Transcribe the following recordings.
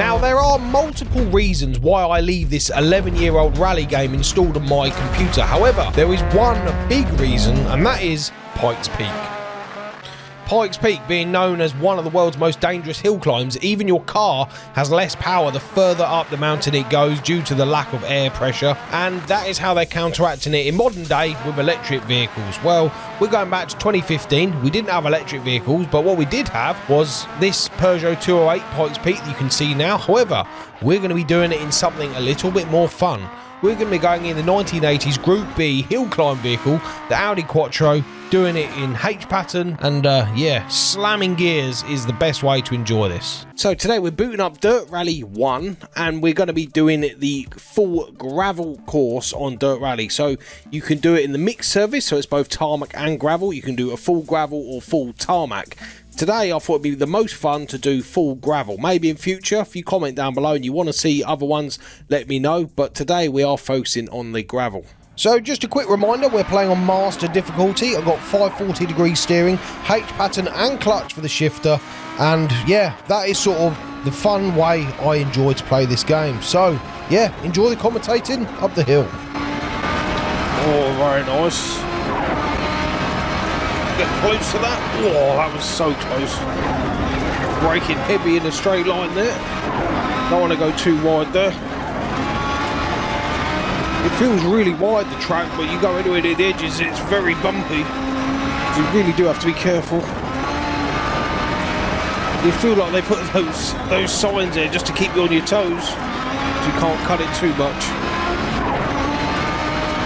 Now, there are multiple reasons why I leave this 11-year-old rally game installed on my computer. However, there is one big reason, and that is Pikes Peak. Pikes Peak being known as one of the world's most dangerous hill climbs, even your car has less power the further up the mountain it goes due to the lack of air pressure, and that is how they're counteracting it in modern day with electric vehicles. Well, we're going back to 2015, we didn't have electric vehicles, but what we did have was this Peugeot 208 Pikes Peak that you can see now. However, we're going to be doing it in something a little bit more fun. We're going to be going in the 1980s Group B hill climb vehicle, the Audi Quattro, doing it in H pattern, and yeah, slamming gears is the best way to enjoy this. So today we're booting up Dirt Rally 1, and we're going to be doing the full gravel course on Dirt Rally. So you can do it in the mixed service, so it's both tarmac and gravel. You can do a full gravel or full tarmac. Today I thought it'd be the most fun to do full gravel. Maybe in future, if you comment down below and you want to see other ones, let me know. But today we are focusing on the gravel. So just a quick reminder, we're playing on master difficulty. I've got 540 degree steering, H pattern and clutch for the shifter. And yeah, that is sort of the fun way I enjoy to play this game. So yeah, enjoy the commentating up the hill. Oh, very nice. Get close to that. Oh, that was so close. Braking heavy in a straight line there. Don't want to go too wide there. It feels really wide, the track, but you go anywhere near the edges, it's very bumpy. You really do have to be careful. You feel like they put those signs there just to keep you on your toes, so you can't cut it too much.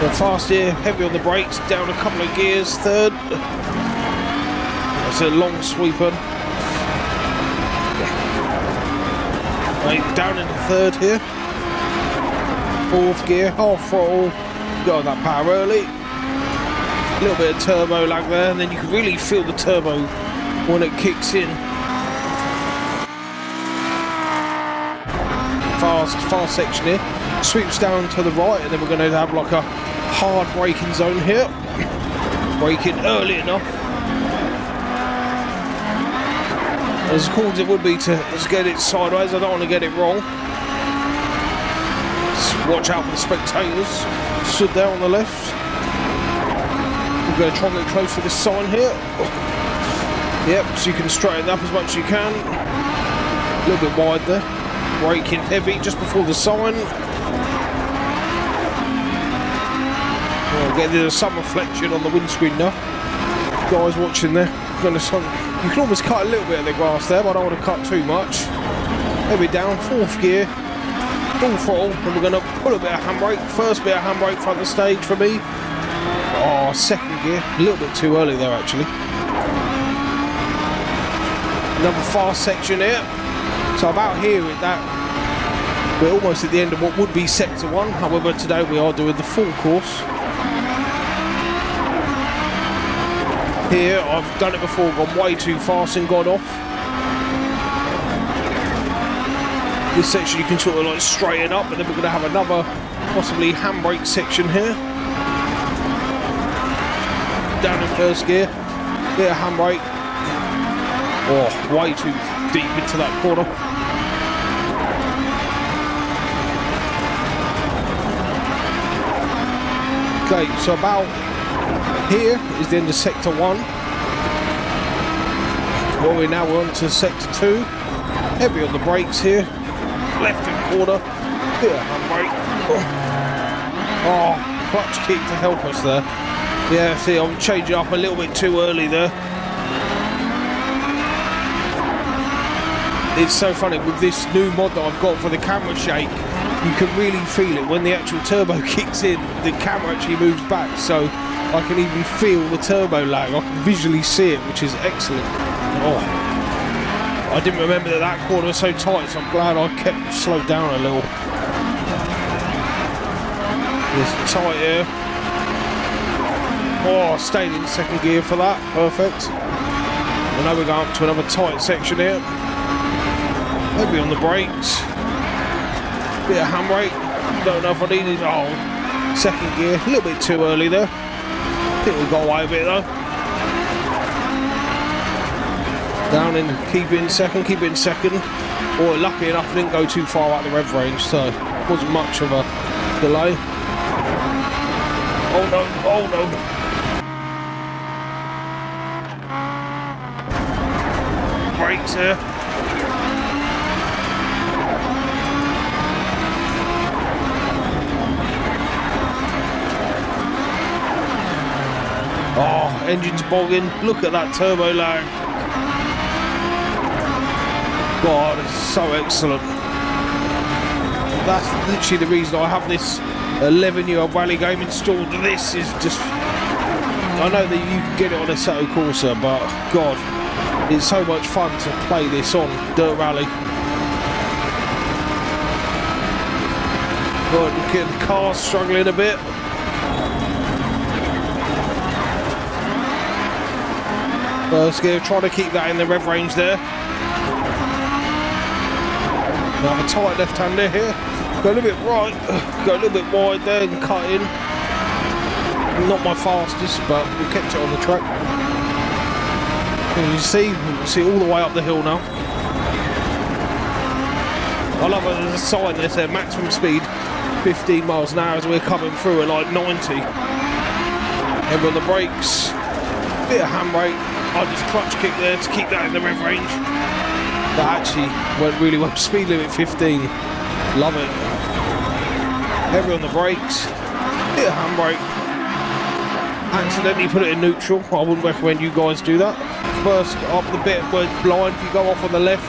Go fast here, heavy on the brakes, down a couple of gears, third. That's a long sweeper. Right, down into third here. Fourth gear, half throttle, got that power early. A little bit of turbo lag there, and then you can really feel the turbo when it kicks in. Fast section here, sweeps down to the right, and then we're going to have like a hard braking zone here. Braking early enough, as cool as it would be to just get it sideways. I don't want to get it wrong. Watch out for the spectators. Stood there on the left. We're going to try and get close to this sign here. Yep, so you can straighten up as much as you can. A little bit wide there. Braking heavy just before the sign. Oh, there's some reflection on the windscreen now. Guys watching there. You can almost cut a little bit of the grass there, but I don't want to cut too much. Heavy down, fourth gear. Full throttle, and we're going to put a bit of handbrake. First bit of handbrake front of the stage for me. Oh, second gear. A little bit too early there, actually. Another fast section here. So about here with that, we're almost at the end of what would be sector 1. However, today we are doing the full course. Here, I've done it before, gone way too fast and gone off. This section you can sort of like straighten up, and then we're going to have another possibly handbrake section here. Down in first gear, bit of handbrake. Oh, way too deep into that corner. Okay, so about here is the end of sector 1. Well, we're now on to sector 2. Heavy on the brakes here. Left hand corner, bit of handbrake. Oh, clutch kick to help us there. Yeah, see, I'm changing up a little bit too early there. It's so funny with this new mod that I've got for the camera shake. You can really feel it when the actual turbo kicks in. The camera actually moves back, so I can even feel the turbo lag. I can visually see it, which is excellent. Oh. I didn't remember that corner was so tight, so I'm glad I kept slowed down a little. It's tight here. Oh, I stayed in second gear for that. Perfect. And now we're going up to another tight section here. Heavy on the brakes. Bit of handbrake. Don't know if I needed. Oh, second gear. A little bit too early there. I think we got away a bit though. Down in, keep it in second. Or lucky enough, I didn't go too far out the rev range, so it wasn't much of a delay. Oh no, oh no. Brakes here. Oh, engine's bogging. Look at that turbo lag. God, it's so excellent. That's literally the reason I have this 11-year-old rally game installed. This is just... I know that you can get it on a Assetto Corsa, but God, it's so much fun to play this on Dirt Rally. God, look at the car struggling a bit. First gear, trying to keep that in the rev range there. Now I have a tight left-hander here. Go a little bit right, go a little bit wide there and cut in. Not my fastest, but we kept it on the track. As you see all the way up the hill now. I love it, there's a sign there saying maximum speed 15 miles an hour as we're coming through at like 90. And on the brakes, bit of handbrake. I just clutch kick there to keep that in the rev range. That actually went really well. Speed limit 15. Love it. Heavy on the brakes. Bit of handbrake. Accidentally put it in neutral. I wouldn't recommend you guys do that. First up the bit where it's blind. If you go off on the left,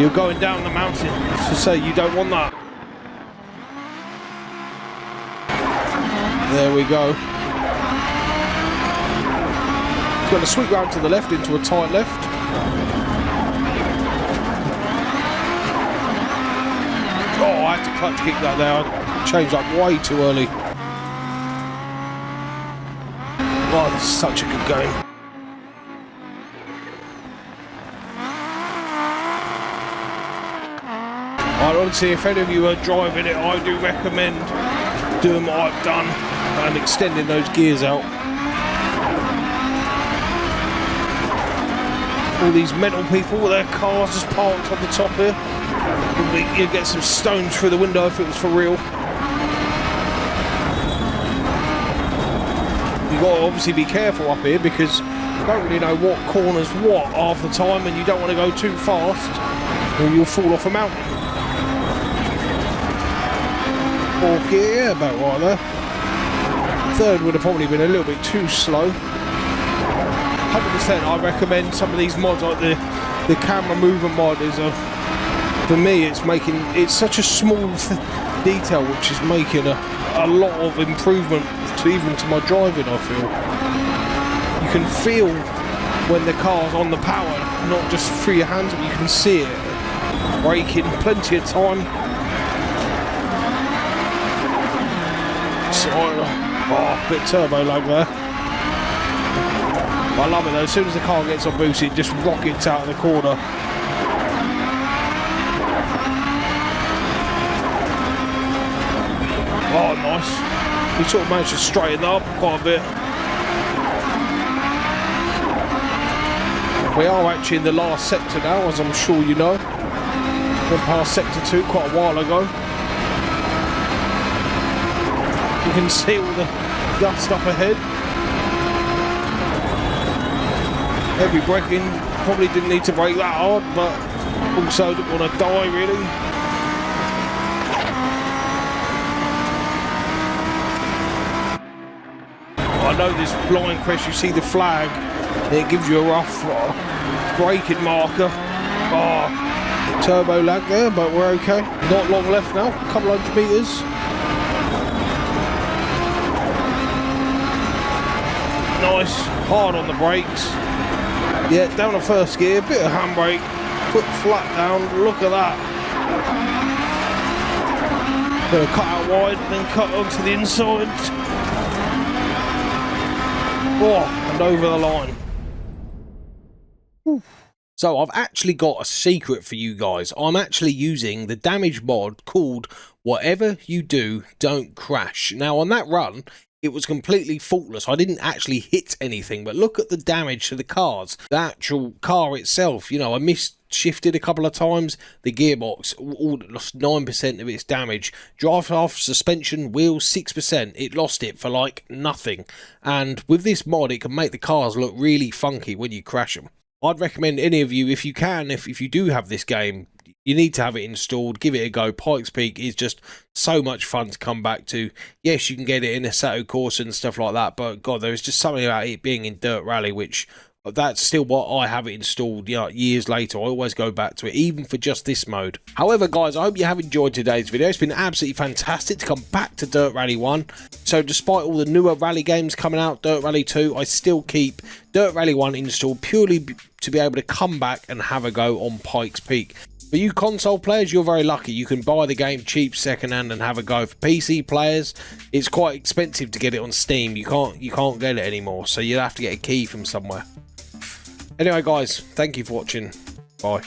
you're going down the mountain. To say you don't want that. There we go. Got to sweep round to the left into a tight left. Oh, I had to clutch kick that there. I changed up way too early. Oh, this is such a good game. I honestly, if any of you are driving it, I do recommend doing what I've done and extending those gears out. All these mental people with their cars just parked on the top here. You'd get some stones through the window if it was for real. You've got to obviously be careful up here because you don't really know what corner's what half the time, and you don't want to go too fast or you'll fall off a mountain. Fourth gear, yeah, about right there. Third would have probably been a little bit too slow. 100% I recommend some of these mods, like the camera movement mod is for me it's such a small detail which is making a lot of improvement even to my driving. I feel you can feel when the car's on the power, not just through your hands, but you can see it braking plenty of time. So, oh, bit turbo lag there. I love it though, as soon as the car gets on boost it just rockets out of the corner. Oh nice, we sort of managed to straighten that up quite a bit. We are actually in the last sector now, as I'm sure you know. Went past sector 2 quite a while ago. You can see all the dust up ahead. Heavy braking, probably didn't need to brake that hard, but also didn't want to die really. I know this blind crash, you see the flag, it gives you a rough braking marker. Oh, turbo lag there, but we're okay. Not long left now, a couple hundred metres. Nice, hard on the brakes. Yeah, down the first gear, bit of handbrake, foot flat down, look at that. Gonna cut out wide, then cut onto the inside. Oh, and over the line. Whew. So I've actually got a secret for you guys. I'm actually using the damage mod called Whatever You Do, Don't Crash. Now on that run, it was completely faultless. I didn't actually hit anything, but look at the damage to the cars. The actual car itself, you know, I shifted a couple of times. The gearbox all lost 9% of its damage. Drive off, suspension, wheels 6%. It lost it for like nothing. And with this mod, it can make the cars look really funky when you crash them. I'd recommend any of you, if you can, if you do have this game, you need to have it installed. Give it a go. Pikes Peak is just so much fun to come back to. Yes, you can get it in Assetto Corsa and stuff like that, but God, there is just something about it being in Dirt Rally, which that's still what I have it installed, you know, years later. I always go back to it, even for just this mode. However, guys, I hope you have enjoyed today's video. It's been absolutely fantastic to come back to Dirt Rally 1. So despite all the newer rally games coming out, Dirt Rally 2, I still keep Dirt Rally 1 installed purely to be able to come back and have a go on Pikes Peak. For you console players, you're very lucky. You can buy the game cheap secondhand and have a go. For PC players, it's quite expensive to get it on Steam. You can't get it anymore, so you'll have to get a key from somewhere. Anyway, guys, thank you for watching. Bye.